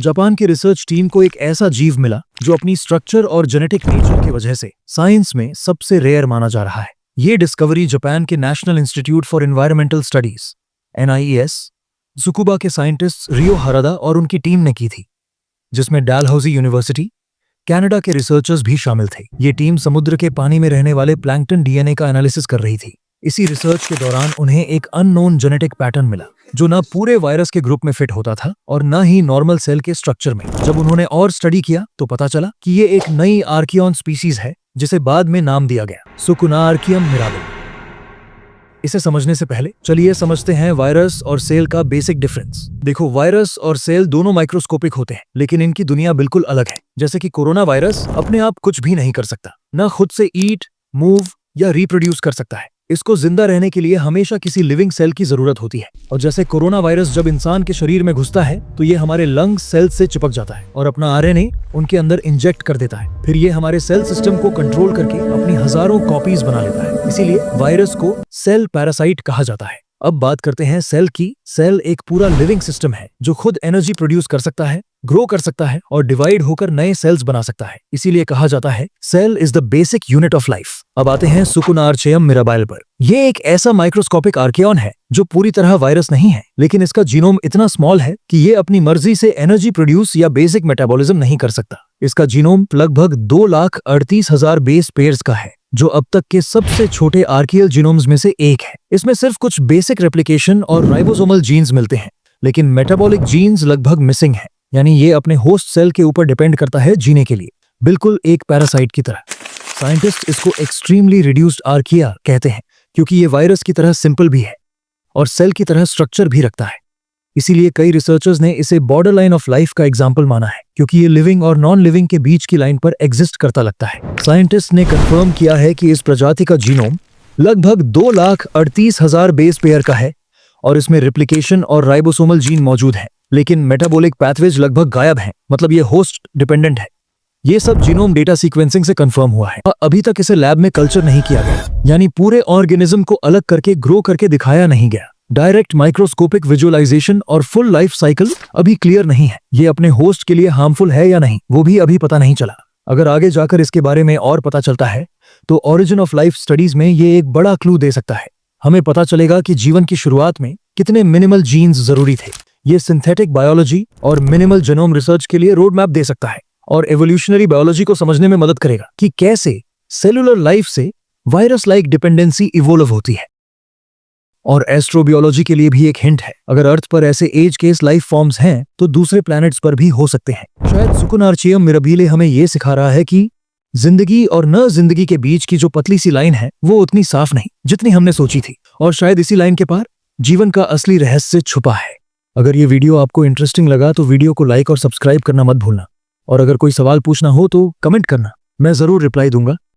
Japan की research team को एक ऐसा जीव मिला जो अपनी स्ट्रक्चर और जेनेटिक नेचर की वजह से साइंस में सबसे रेयर माना जा रहा है। ये डिस्कवरी जापान के national institute for environmental studies (NIES) Tsukuba के साइंटिस्ट रियो हरादा और उनकी टीम ने की थी, जिसमें डलहौजी यूनिवर्सिटी, कनाडा के रिसर्चर्स भी शामिल थे। ये टीम समुद्र के पानी में रहने वाले प्लैंकटन DNA का एनालिसिस कर रही थी। इसी रिसर्च के दौरान उन्हें एक अननोन जेनेटिक पैटर्न मिला जो न पूरे वायरस के ग्रुप में फिट होता था और न ही नॉर्मल सेल के स्ट्रक्चर में। जब उन्होंने और स्टडी किया तो पता चला कि ये एक नई आर्कियन स्पीसीज है जिसे बाद में नाम दिया गया सुकुनार्कियम मिराबिल। इसे समझने से पहले चलिए समझते हैं वायरस और सेल का बेसिक डिफरेंस। देखो, वायरस और सेल दोनों माइक्रोस्कोपिक होते हैं, लेकिन इनकी दुनिया बिल्कुल अलग है। जैसे कि कोरोना वायरस अपने आप कुछ भी नहीं कर सकता, न खुद से ईट, मूव या रिप्रोड्यूस कर सकता है। इसको जिंदा रहने के लिए हमेशा किसी लिविंग सेल की जरूरत होती है। और जैसे कोरोना वायरस जब इंसान के शरीर में घुसता है तो ये हमारे लंग सेल से चिपक जाता है और अपना RNA उनके अंदर इंजेक्ट कर देता है। फिर ये हमारे सेल सिस्टम को कंट्रोल करके अपनी हजारों कॉपीज बना लेता है। इसीलिए वायरस को सेल पैरासाइट कहा जाता है। अब बात करते हैं सेल की। सेल एक पूरा लिविंग सिस्टम है जो खुद एनर्जी प्रोड्यूस कर सकता है, ग्रो कर सकता है और डिवाइड होकर नए सेल्स बना सकता है। इसीलिए कहा जाता है cell is the basic unit of life. अब आते हैं सुकुनार्चियम मिराबाइल पर। ये एक ऐसा माइक्रोस्कोपिक आर्कियन है जो पूरी तरह वायरस नहीं है, लेकिन इसका जीनोम इतना स्मॉल है कि ये अपनी मर्जी से एनर्जी प्रोड्यूस या बेसिक मेटाबॉलिज्म नहीं कर सकता। इसका जीनोम लगभग 2,38,000 बेस पेयर्स का है, जो अब तक के सबसे छोटे आर्कियल जीनोम्स में से एक है। इसमें सिर्फ कुछ बेसिक रेप्लिकेशन और राइबोसोमल जीन्स मिलते हैं, लेकिन मेटाबॉलिक जीन्स लगभग मिसिंग है। यानी ये अपने होस्ट सेल के ऊपर डिपेंड करता है जीने के लिए, बिल्कुल एक पैरासाइट की तरह। साइंटिस्ट इसको एक्सट्रीमली रिड्यूस्ड आर्किया कहते हैं क्योंकि ये वायरस की तरह सिंपल भी है और सेल की तरह स्ट्रक्चर भी रखता है। इसीलिए कई रिसर्चर्स ने इसे बॉर्डर लाइन ऑफ लाइफ का एग्जाम्पल माना है, क्योंकि ये लिविंग और नॉन लिविंग के बीच की लाइन पर एग्जिस्ट करता लगता है। साइंटिस्ट ने कंफर्म किया है कि इस प्रजाति का जीनोम लगभग 2,38,000 बेस पेयर का है और इसमें रिप्लिकेशन और राइबोसोमल जीन मौजूद है, लेकिन मेटाबॉलिक पैथवेज लगभग गायब हैं। मतलब ये होस्ट डिपेंडेंट है। ये सब जीनोम डेटा सीक्वेंसिंग से कंफर्म हुआ है। अभी तक इसे लैब में कल्चर नहीं किया गया, यानी पूरे ऑर्गेनिज्म को अलग करके ग्रो करके दिखाया नहीं गया। डायरेक्ट माइक्रोस्कोपिक विजुअलाइजेशन और फुल लाइफ साइकिल अभी क्लियर नहीं है। ये अपने होस्ट के लिए हार्मफुल है या नहीं, वो भी अभी पता नहीं चला। अगर आगे जाकर इसके बारे में और पता चलता है तो ओरिजिन ऑफ लाइफ स्टडीज में ये एक बड़ा क्लू दे सकता है। हमें पता चलेगा कि जीवन की शुरुआत में कितने मिनिमल जीन्स जरूरी थे। ये सिंथेटिक बायोलॉजी और मिनिमल जेनोम रिसर्च के लिए रोड मैप दे सकता है और एवोल्यूशनरी बायोलॉजी को समझने में मदद करेगा कि कैसे सेलुलर लाइफ से वायरस लाइक डिपेंडेंसी इवोल्व होती है। और एस्ट्रोबियोलॉजी के लिए भी एक हिंट है। अगर अर्थ पर ऐसे एज केस लाइफ फॉर्म्स हैं तो दूसरे प्लैनेट्स पर भी हो सकते हैं। शायद सुकुनार्चियम मिराबिले हमें यह सिखा रहा है कि जिंदगी और न जिंदगी के बीच की जो पतली सी लाइन है वो उतनी साफ नहीं जितनी हमने सोची थी, और शायद इसी लाइन के पार जीवन का असली रहस्य छुपा है। अगर ये वीडियो आपको इंटरेस्टिंग लगा तो वीडियो को लाइक और सब्सक्राइब करना मत भूलना, और अगर कोई सवाल पूछना हो तो कमेंट करना, मैं जरूर रिप्लाई दूंगा।